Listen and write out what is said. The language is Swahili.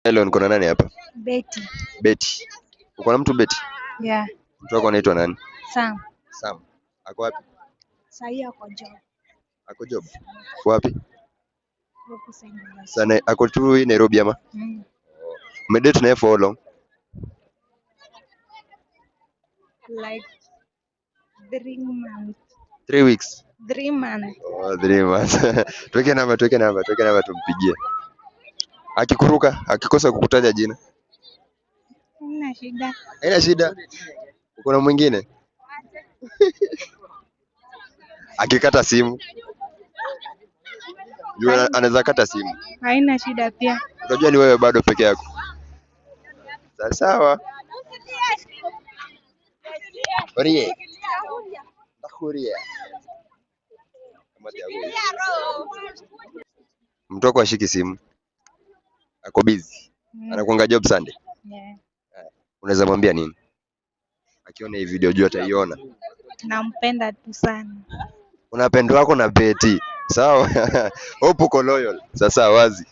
Hello, niko na nani hapa? Betty. Betty. Uko na mtu Betty? Yeah. Mtu wako anaitwa nani? Sam. Sam. Ako wapi? Sahi ako job. Ako job. Wapi? Huko Sengela. Sana ako tu Nairobi ama? Umedate naye for how long? Like 3 months. 3 weeks. 3 months. Oh, 3 months. Tuweke namba tumpigie. Akikuruka, akikosa kukutaja jina. Haina shida. Haina shida. Uko na mwingine? Akikata simu. Yule anaweza kata simu. Haina shida pia. Unajua ni wewe bado peke yako. Sawa. Orie. Nakuria. Mtu wako ashiki simu. Ako busy. Anakuanga job Sunday. Yeah. Unaweza mwambia nini? Akiona hii video juu ataiona. Nampenda tu sana. Unapendwa wako na Betty. Sawa? Hope uko loyal. Sasa wazi.